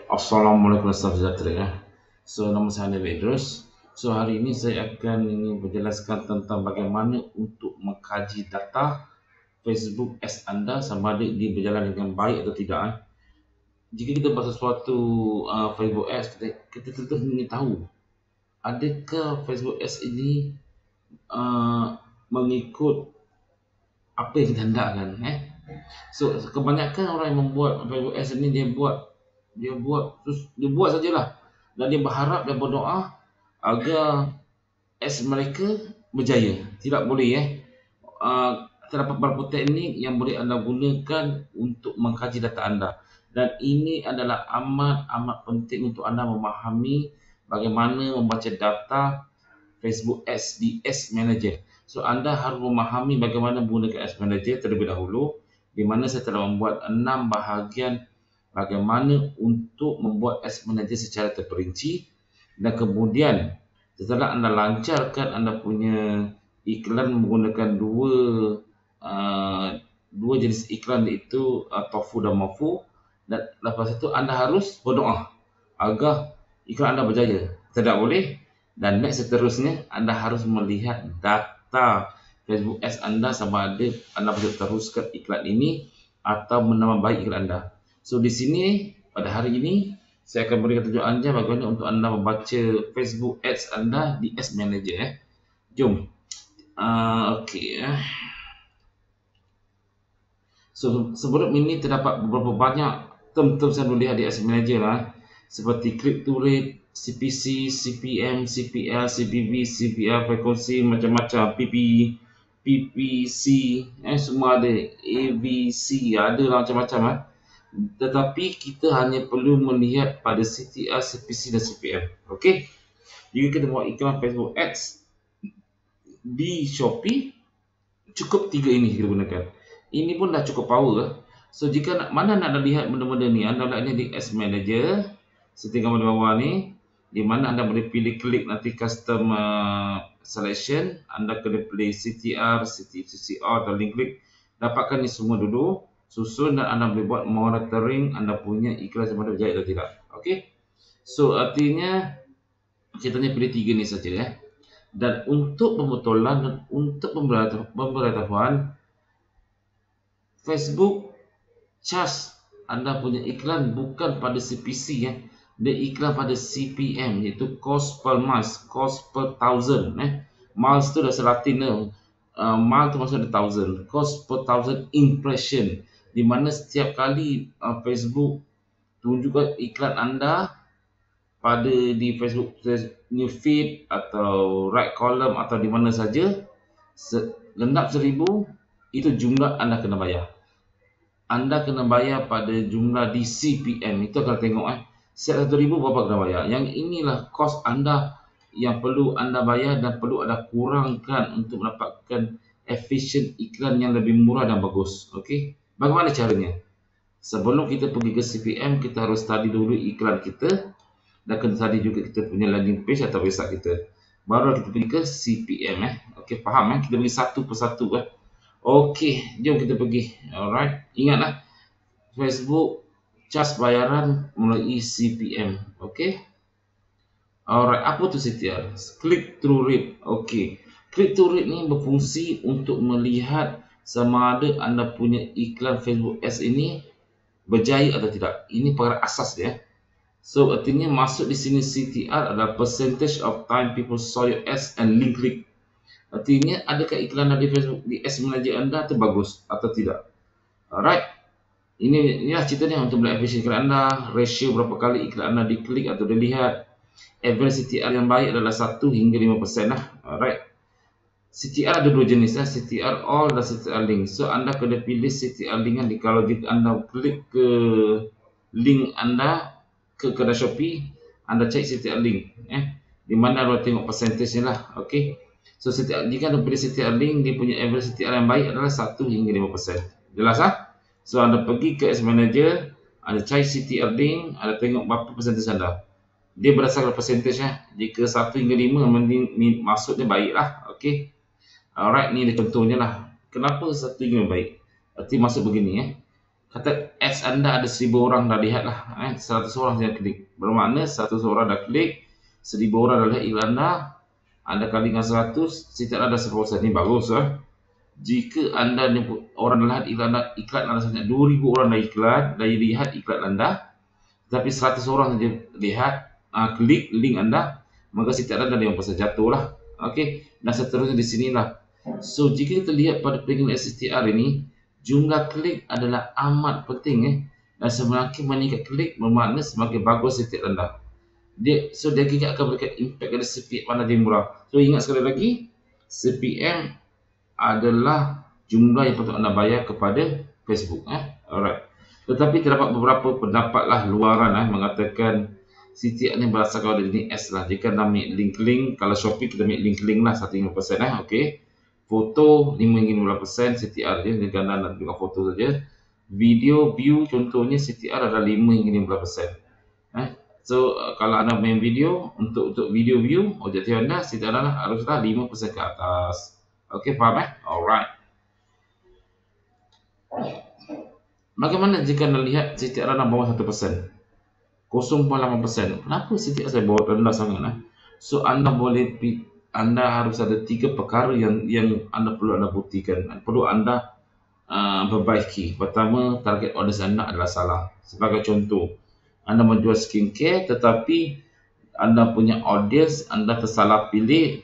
Assalamualaikum warahmatullahi wabarakatuh. So, nama saya Nabil Idrus. So, hari ini saya akan ingin menjelaskan tentang bagaimana untuk mengkaji data Facebook Ads anda sama ada dia berjalan dengan baik atau tidak. Jika kita buat sesuatu Facebook Ads, kita tentu ingin tahu adakah Facebook Ads ini mengikut apa yang kita hendakkan. So, kebanyakan orang yang membuat Facebook Ads ini dia buat sajalah, dan dia berharap dan berdoa agar ads mereka berjaya. Tidak boleh terdapat beberapa teknik yang boleh anda gunakan untuk mengkaji data anda, dan ini adalah amat penting untuk anda memahami bagaimana membaca data Facebook Ads di Ads Manager. So, anda harus memahami bagaimana menggunakan Ads Manager terlebih dahulu, di mana saya telah membuat 6 bahagian bagaimana untuk membuat Ads Manager secara terperinci. Dan kemudian setelah anda lancarkan anda punya iklan menggunakan dua jenis iklan, iaitu tofu dan mofu, dan lepas itu anda harus berdoa agar iklan anda berjaya. Tidak boleh. Dan next seterusnya anda harus melihat data Facebook Ads anda sama ada anda perlu teruskan iklan ini atau menambah baik iklan anda. So, di sini pada hari ini saya akan berikan tunjuk anda bagaimana untuk anda membaca Facebook Ads anda di Ads Manager. Jom. Okey. So, sebelum ini terdapat beberapa banyak term-term saya boleh lihat di Ads Manager seperti click to rate, CPC, CPM, CPL, CPV, CPL, frekuensi, macam-macam, PPC, semua ada, ABC, ada lah macam-macam. Tetapi kita hanya perlu melihat pada CTR, CPC dan CPM. Okey. Jika kita buat iklan Facebook Ads di Shopee, cukup 3 ini kita gunakan. Ini pun dah cukup power. So, jika nak lihat benda-benda ni, anda lihatnya di Ads Manager, seperti gambar di bawah ni, di mana anda boleh pilih klik nanti custom selection, anda kena pilih CTR, CTR atau link klik. Dapatkan ni semua dulu, susun, dan anda boleh buat monitoring anda punya iklan sama ada berjaya atau tidak. Okey. So, artinya kita hanya pilih 3 ni saja. Dan untuk pembetulan dan untuk pemberitahuan, Facebook charge anda punya iklan bukan pada CPC dia iklan pada CPM, iaitu cost per miles, cost per thousand. Miles tu dah Latin mile tu maksud ada thousand, cost per thousand impression, di mana setiap kali Facebook tunjukkan iklan anda pada di Facebook new feed atau right column atau di mana saja, genap 1000 itu jumlah anda kena bayar. Anda kena bayar pada jumlah di CPM. Itu akan tengok set 1,000 berapa kena bayar. Yang inilah kos anda yang perlu anda bayar dan perlu anda kurangkan untuk mendapatkan efisien iklan yang lebih murah dan bagus. Okey. Bagaimana caranya? Sebelum kita pergi ke CPM, kita harus study dulu iklan kita, dan kena study juga kita punya landing page atau website kita. Baru kita pergi ke CPM. Okey, faham kita pergi satu persatu Okey, jom kita pergi. Alright, ingatlah Facebook charge bayaran melalui CPM. Okey. Alright, apa tu CTR? Click through rate. Okey. Click through rate ni berfungsi untuk melihat sama ada anda punya iklan Facebook Ads ini berjaya atau tidak. Ini perkara asas dia. So, artinya masuk di sini CTR adalah percentage of time people saw your ads and link click. Artinya, adakah iklan di Facebook di Ads Manager anda itu bagus atau tidak? Alright. Inilah ceritanya untuk melihat efisien iklan anda, ratio berapa kali iklan anda diklik atau dilihat. Average CTR yang baik adalah 1 hingga 5% Alright. CTR ada 2 jenis CTR all dan CTR link. So, anda kena pilih CTR link kalau jika anda klik ke link anda ke kedai Shopee, anda cek CTR link. Di mana anda tengok percentage lah. Okey. So, jika anda pilih CTR link, dia punya average CTR yang baik adalah 1 hingga 5%. Jelas So, anda pergi ke Ads Manager, anda cari CTR link, anda tengok berapa percentage anda. Dia berdasarkan percentage Jika 1 hingga 5, maksudnya baik lah. Okey. Alright, ni dia contohnya lah. Kenapa 1 hingga 5 baik? Arti maksud begini Kata ads anda ada 1000 orang dah lihat lah, 100 orang yang klik. Bermakna 100 orang dah klik, 1000 orang dah lihat iklan anda kali dengan 100, setiap ada 10%. Ini bagus lah. Jika anda orang dah lihat iklan anda sebanyak 2000 orang dah lihat iklan anda, tapi 100 orang saja lihat, klik link anda, maka setiap ada 5% jatuh lah. Okey, dan seterusnya di sinilah. So jika kita lihat pada peringkat STR ini, jumlah klik adalah amat penting dan semakin meningkat klik bermakna semakin bagus setiap anda. Dia akan memberikan impact pada CPM mana dia murah. So ingat sekali lagi, CPM adalah jumlah yang patut anda bayar kepada Facebook. Alright. Tetapi terdapat beberapa pendapatlah luaran mengatakan CTR ni berdasarkan dari jenis S lah. Jika anda ambil link-link, kalau Shopee kita ambil link-link lah 1.5%. Okey. Foto 5-15% CTR je, jika anda nak tengok foto saja. Video view contohnya CTR adalah 5-15%. So kalau anda main video, untuk video view objektif anda CTR anda haruslah 5% ke atas. Okey, faham Alright. Bagaimana jika anda lihat CTR anda bawah 1%? 0.8%. Kenapa CTR saya bawa rendah sangat? So anda harus ada 3 perkara yang anda perlu anda buktikan. Perlu anda perbaiki. Pertama, target audience anda adalah salah. Sebagai contoh, anda menjual skincare tetapi anda punya audience anda tersalah pilih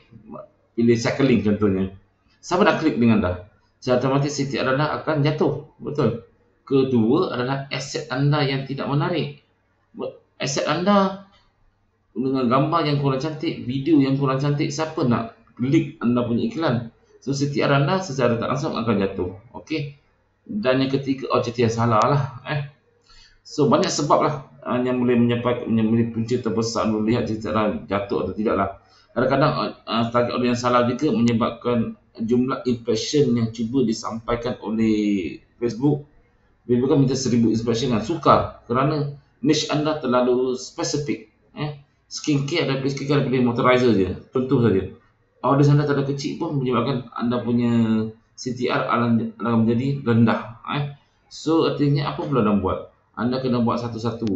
cycling contohnya. Siapa nak klik dengan anda? Secara otomatis CTR anda akan jatuh. Betul. Kedua adalah aset anda yang tidak menarik. Aset anda dengan gambar yang kurang cantik, video yang kurang cantik, siapa nak klik anda punya iklan? So CTR anda secara tak langsung akan jatuh. Okey. Dan yang ketiga, objektif yang salah lah. So banyak sebab lah yang boleh menjadi punca terbesar melihat CTR jatuh atau tidak lah. Kadang-kadang target audience yang salah juga menyebabkan jumlah impression yang cuba disampaikan oleh Facebook. Dia bukan minta 1000 impression kan, sukar kerana niche anda terlalu spesifik. Skincare ada pilih moisturizer je, contoh saja. Audience anda terlalu kecil pun menyebabkan anda punya CTR akan menjadi rendah. So artinya apa perlu anda buat? Anda kena buat satu-satu.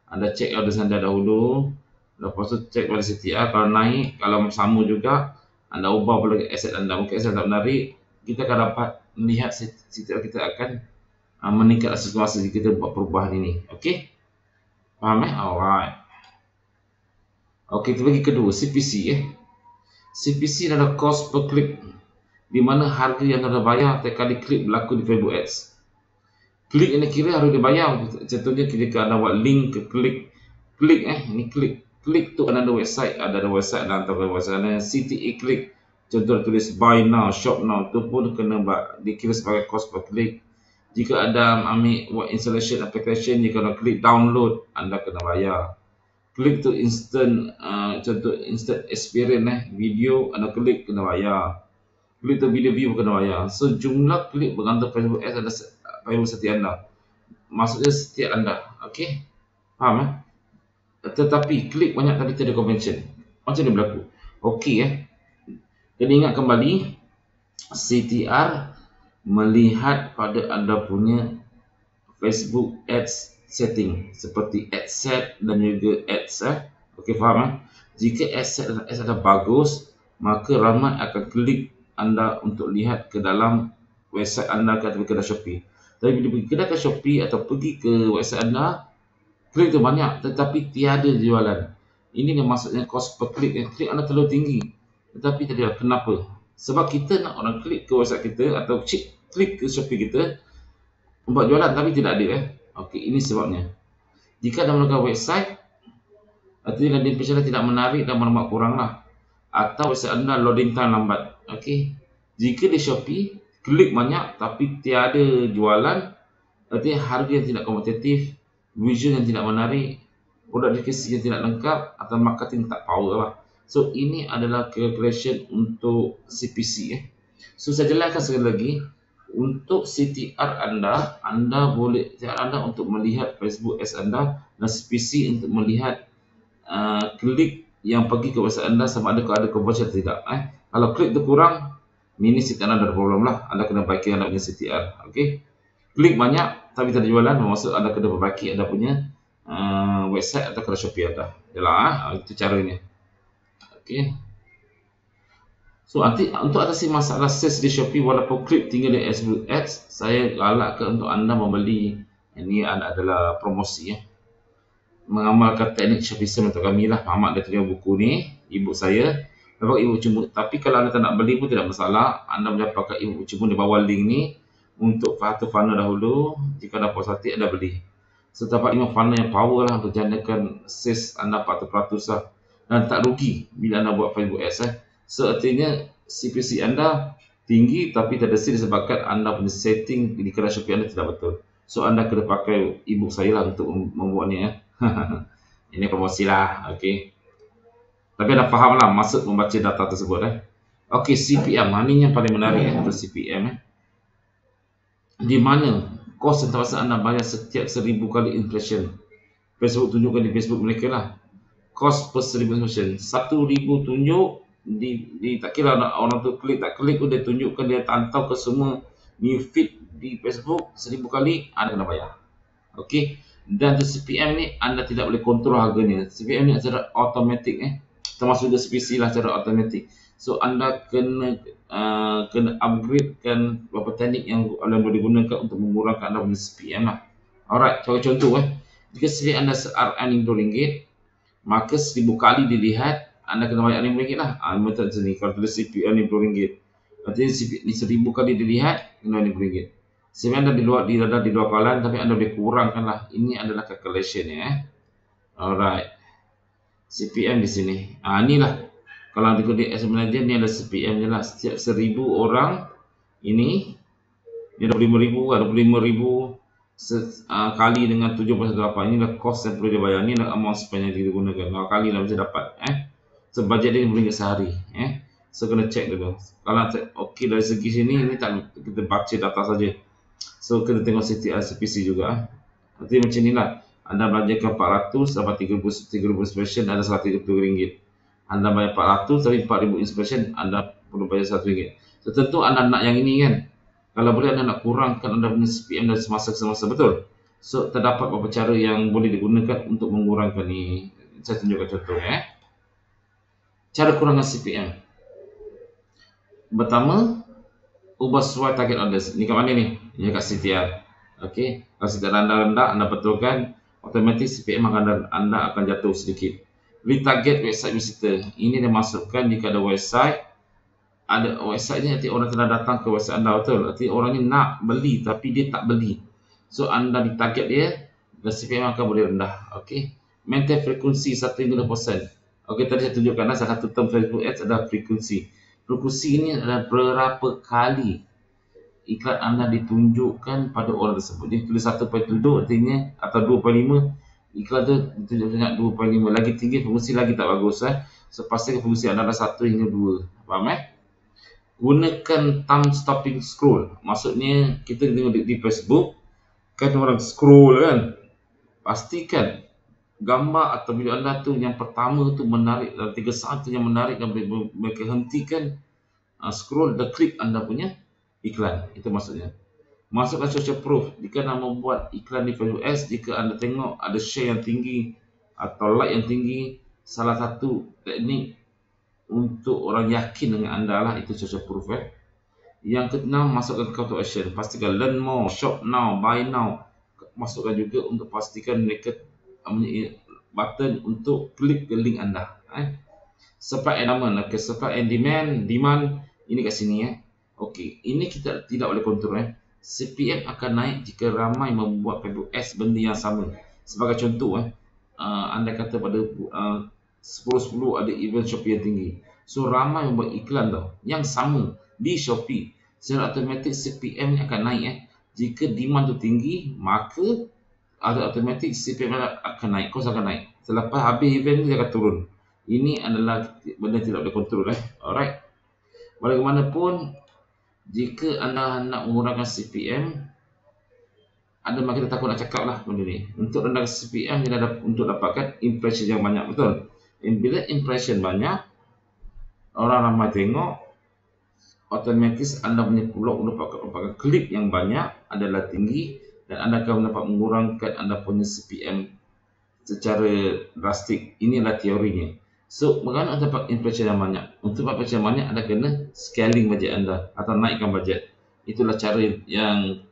Anda cek audience anda dahulu, lepas tu cek pada CTR. Kalau naik, kalau sama juga, anda ubah pula aset anda. Mungkin aset tak menarik, kita akan dapat melihat CTR kita akan meningkat semasa jika kita buat perubahan ini. Okey? Faham Alright. Okey, kita bagi kedua, CPC CPC adalah cost per click, di mana harga yang anda bayar setiap kali klik berlaku di Facebook Ads. Klik yang kira harus dibayar. Contohnya ketika anda buat link ke klik ini klik tu ada website, ada website dan atau website ada CTA klik. Contoh tulis buy now, shop now, tu pun kena dikira sebagai cost per click. Jika ada ambil buat installation application, jika anda klik download, anda kena bayar. Klik tu instant, contoh instant experience video, anda klik kena bayar. Klik tu video view kena bayar. So jumlah klik bergantung Facebook Ads ada Facebook setiap anda. Maksudnya setiap anda. Okey? Faham Tetapi klik banyak tapi tidak convention. Macam ni berlaku. Okey Kena ingat kembali, CTR melihat pada anda punya Facebook Ads setting seperti ad set dan juga ads. Okey, faham Jika ad set dan ads anda bagus, maka ramai akan klik anda untuk lihat ke dalam website anda ke kedai Shopee. Tapi bila pergi kedai Shopee atau pergi ke website anda, klik tu banyak tetapi tiada jualan. Ini yang maksudnya cost per klik. Klik anda terlalu tinggi. Tetapi tidak. Kenapa? Sebab kita nak orang klik ke website kita atau klik ke Shopee kita buat jualan tapi tidak ada. Okey, ini sebabnya. Jika anda menggunakan website, artinya landing page anda tidak menarik dan bermakna kurang lah. Atau website anda loading time lambat. Okey. Jika di Shopee klik banyak tapi tiada jualan, artinya harga yang tidak kompetitif, visual yang tidak menarik, produk deskripsi yang tidak lengkap, atau marketing tak power lah. So ini adalah calculation untuk CPC. So saya jelaskan sekali lagi, untuk CTR anda boleh CTR anda untuk melihat Facebook Ads anda, dan CPC untuk melihat klik yang pergi ke website anda sama ada conversion atau tidak. Kalau klik tu kurang, ini CTR anda ada problem lah. Anda kena baiki anda punya CTR. Okey. klik banyak tapi tak ada jualan, maksud anda kena perbaiki anda punya website atau kedai Shopee anda. Yalah, itu caranya. Okey. So nanti untuk atasi masalah sales di Shopee walaupun klik tinggal di Ads, saya galakkan untuk anda membeli. Ini adalah promosi ya. Mengamalkan teknik Shopee untuk kami lah. Muhammad dah terima buku ni, ibu saya. Lepas ibu cuma, tapi kalau anda tak nak beli pun tidak masalah. Anda boleh pakai ibu cuma di bawah link ni untuk satu funnel dahulu. Jika anda puas hati, anda beli. So dapat 5 funnel yang power lah untuk janakan sales anda 40% lah. Dan tak rugi bila anda buat Facebook Ads So artinya CPC anda tinggi tapi tak ada sales disebabkan anda punya setting di kedai Shopee anda tidak betul. So anda kena pakai ebook saya lah untuk membuat ni ya. Ini promosi lah, okey. Tapi anda faham lah maksud membaca data tersebut Okey, CPM, ini yang paling menarik untuk CPM Di mana kos yang terpaksa anda bayar setiap 1000 kali impression. Facebook tunjukkan di Facebook mereka lah. Kos per 1000 impression. 1000 tunjuk tak kira orang tu klik tak klik pun dia tunjukkan, dia tantau ke semua new feed di Facebook 1000 kali, anda kena bayar. Okey. Dan untuk CPM ni anda tidak boleh kontrol harganya. CPM ni secara automatik termasuk juga CPC lah secara automatik. So anda kena upgradekan beberapa teknik yang anda boleh gunakan untuk mengurangkan anda punya CPM lah. Alright, contoh jika CPM anda RM5, maka 1000 kali dilihat anda kena bayar RM5 lah. Macam sini kalau tulis CPM RM50, artinya 1000 kali dilihat kena RM5. Sebenarnya anda di luar kawalan tapi anda boleh kurangkan lah. Ini adalah calculation ya. Alright. CPM di sini. Inilah kalau nanti di sebenarnya ni ada CPM je lah. Setiap 1000 orang ini 25,000 kali dengan 7.8. Inilah cost yang perlu dibayar. Ini adalah amount spend yang digunakan. Berapa kali lah bisa dapat So budget dia RM5 sehari So kena check dulu. Kalau okey dari segi sini, ini tak kita baca data saja. So kena tengok CPC juga Nanti macam ni lah. Anda belanjakan 400 dapat 3,000 inspiration, ada RM130. Anda bayar 400 tapi 4,000 inspiration, anda perlu bayar RM1. So tentu anda nak yang ini kan. Kalau boleh anda nak kurangkan anda punya CPM dari semasa ke semasa, betul. So terdapat beberapa cara yang boleh digunakan untuk mengurangkan ni. Saya tunjukkan contoh Cara kurangkan CPM. Pertama, ubah sesuai target orders. Ni kat mana ni? Ini kat CTR. Okey, kalau CTR anda rendah, anda betulkan, otomatis CPM anda akan jatuh sedikit. Retarget website visitor. Ini dia masukkan jika ada website ni, nanti orang telah datang ke website anda, betul. Nanti orang ni nak beli tapi dia tak beli. So anda ditarget dia dan CPM akan boleh rendah. Okey. Maintain frekuensi 150%. Okey, tadi saya tunjukkan salah satu term Facebook Ads adalah frekuensi. Frekuensi ini adalah berapa kali iklan anda ditunjukkan pada orang tersebut. Dia tulis 1.7 artinya atau 2.5, iklan tu ditunjukkan 2.5. Lagi tinggi frekuensi lagi tak bagus So pastikan frekuensi anda adalah 1 hingga 2. Faham Gunakan thumb stopping scroll. Maksudnya kita tengok di Facebook kan orang scroll kan. Pastikan gambar atau video anda tu yang pertama tu menarik, dalam 3 saat tu yang menarik dan mereka hentikan scroll dan klik anda punya iklan. Itu maksudnya. Masukkan social proof. Jika anda membuat iklan di Facebook Ads, jika anda tengok ada share yang tinggi atau like yang tinggi, salah satu teknik untuk orang yakin dengan anda lah itu social proof Yang keenam, masukkan call to action. Pastikan learn more, shop now, buy now. Masukkan juga untuk pastikan mereka button untuk klik ke link anda. Supply and demand. Supply and demand ini kat sini Okey, ini kita tidak boleh kontrol CPM akan naik jika ramai membuat Facebook Ads benda yang sama. Sebagai contoh anda kata pada 10.10 ada event Shopee yang tinggi. So ramai membuat iklan yang sama di Shopee. Secara automatik CPM ni akan naik Jika demand tu tinggi, maka ada automatik CPM akan naik, kos akan naik. Selepas habis event dia akan turun. Ini adalah benda tidak boleh kontrol Alright. Bagaimanapun, jika anda nak mengurangkan CPM, anda makin takut nak cakap lah benda ni. Untuk rendahkan CPM, kita untuk dapatkan impression yang banyak, betul. Bila impression banyak, orang ramai tengok, otomatis Anda punya peluang mendapatkan klik yang banyak adalah tinggi, dan Anda akan dapat mengurangkan Anda punya CPM secara drastik. Inilah teorinya. So, bagaimana untuk dapat impression yang banyak? Untuk dapat impression yang banyak, Anda kena scaling budget Anda atau naikkan budget. Itulah cara yang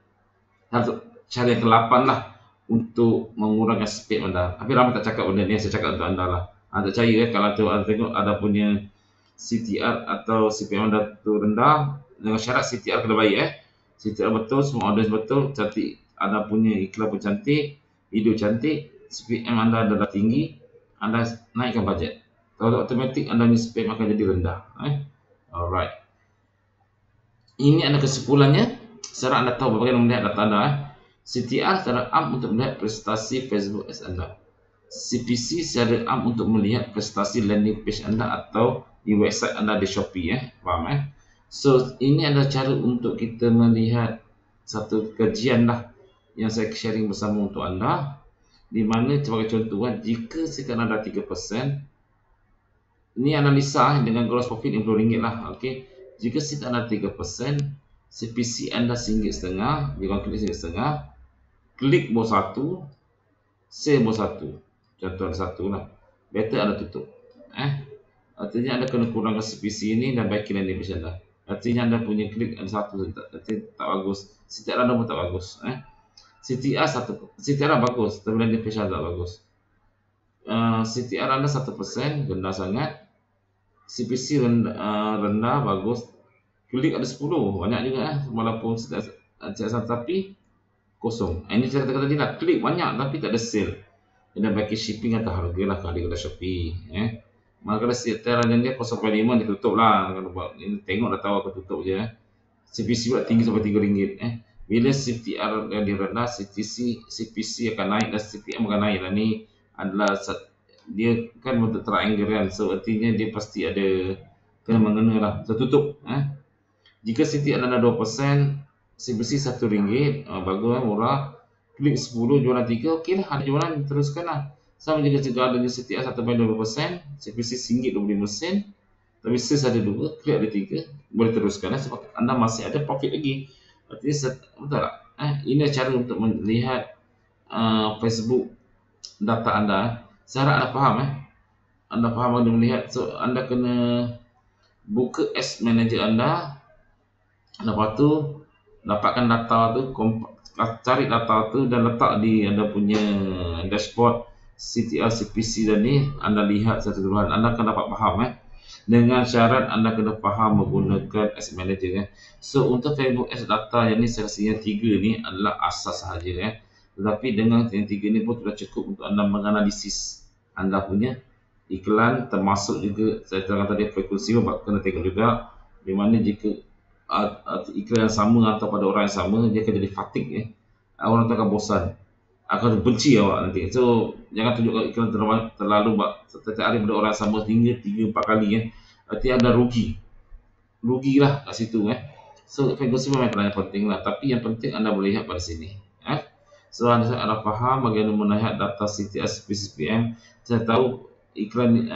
ke-8 lah untuk mengurangkan CPM Anda. Tapi ramai tak cakap benda ni, saya cakap untuk Anda lah. Anda percaya kalau tu Anda tengok ada punya CTR atau CPM Anda tu rendah, dengan syarat CTR kena baik CTR betul, semua audience betul, cantik, Anda punya iklan pun cantik, video cantik, CPM Anda adalah tinggi, Anda naikkan budget. Kalau automatik Anda punya CPM akan jadi rendah. Alright. Ini adalah kesimpulannya. Sekarang Anda tahu bagaimana melihat data Anda. CTR secara am untuk melihat prestasi Facebook Ads Anda. CPC secara am untuk melihat prestasi landing page Anda atau di website Anda di Shopee. Faham? So, ini adalah cara untuk kita melihat satu kajian lah yang saya sharing bersama untuk Anda. Di mana sebagai contoh, jika sekarang ada 3%, ini analisa dengan gross profit RM50 lah. Okay. Jika kita ada 3%, CPC Anda RM1.50, jika klik RM1.50, klik bawah 1, sale bawah 1. Contoh ada 1 lah. Better Anda tutup. Artinya Anda kena kurangkan CPC ini dan baiki landing page Anda. Artinya Anda punya klik ada 1, tak bagus. CTR Anda pun tak bagus. CTR bagus, tapi landing page Anda tak bagus. CTR Anda 1%, rendah sangat. CPC rendah, bagus. Klik ada 10, banyak juga walaupun tapi kosong. Ini saya kata tadi lah, klik banyak tapi tak ada sale. Dan bagi shipping atau harga lah kali kena Shopee. Maka kalau CTR dia 0.5 ditutup lah. Ini tengok dah tahu aku tutup je. CPC pula tinggi sampai RM3. Bila CTR dia rendah, CPC akan naik dan CPM akan naik lah. Ni adalah dia kan bentuk triangle kan, so artinya dia pasti ada kena mengena lah. So tutup. Jika CTR anda 2%, CPC RM1, bagus murah. Klik 10, jualan 3, okey lah, ada jualan, teruskan lah. Sama juga jika ada CTR 1.2%, CPC RM1.25, tapi sales ada 2, klik ada 3, boleh teruskan lah sebab anda masih ada profit lagi. Artinya betul tak? Ini cara untuk melihat Facebook data anda. Saya harap anda faham Anda faham anda melihat. So anda kena buka Ads Manager anda. Lepas tu dapatkan data tu, cari data tu dan letak di anda punya dashboard CTR, CPC dan ni anda lihat satu dua. Anda akan dapat faham dengan syarat anda kena faham menggunakan Ads Manager. So untuk Facebook Ads data yang ni saya rasa yang 3 ni adalah asas sahaja tetapi dengan yang 3 ni pun sudah cukup untuk anda menganalisis anda punya iklan, termasuk juga saya terangkan tadi frekuensi, kena tengok juga di mana jika iklan yang sama atau pada orang yang sama, dia akan jadi fatigue orang tu akan bosan, akan benci awak nanti. So jangan tunjukkan iklan terlalu setiap hari pada orang yang sama hingga 3-4 kali arti anda rugilah kat situ So frekuensi memang yang penting lah, tapi yang penting anda boleh lihat pada sini So anda faham bagaimana melihat data CTR, CPM. Saya tahu iklan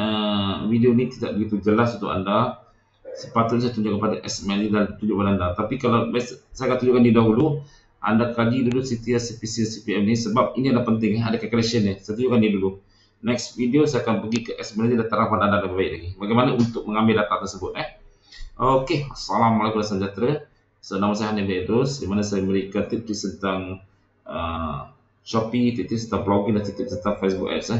video ni tidak begitu jelas untuk anda. Sepatutnya saya tunjukkan pada Ads Manager dan tunjuk pada anda. Tapi kalau saya akan tunjukkan di dahulu, anda kaji dulu CTR, CPC, CPM ni sebab ini adalah penting. Ada calculation ni. Saya tunjukkan ni dulu. Next video saya akan pergi ke Ads Manager dan terangkan pada anda lebih baik lagi bagaimana untuk mengambil data tersebut. Okey, assalamualaikum warahmatullahi wabarakatuh. So nama saya Hanif Idrus, di mana saya memberikan tips tentang Shopee, tips tentang blogging dan tips tentang Facebook Ads.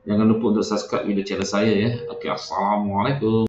Jangan lupa untuk subscribe video channel saya Okey, assalamualaikum.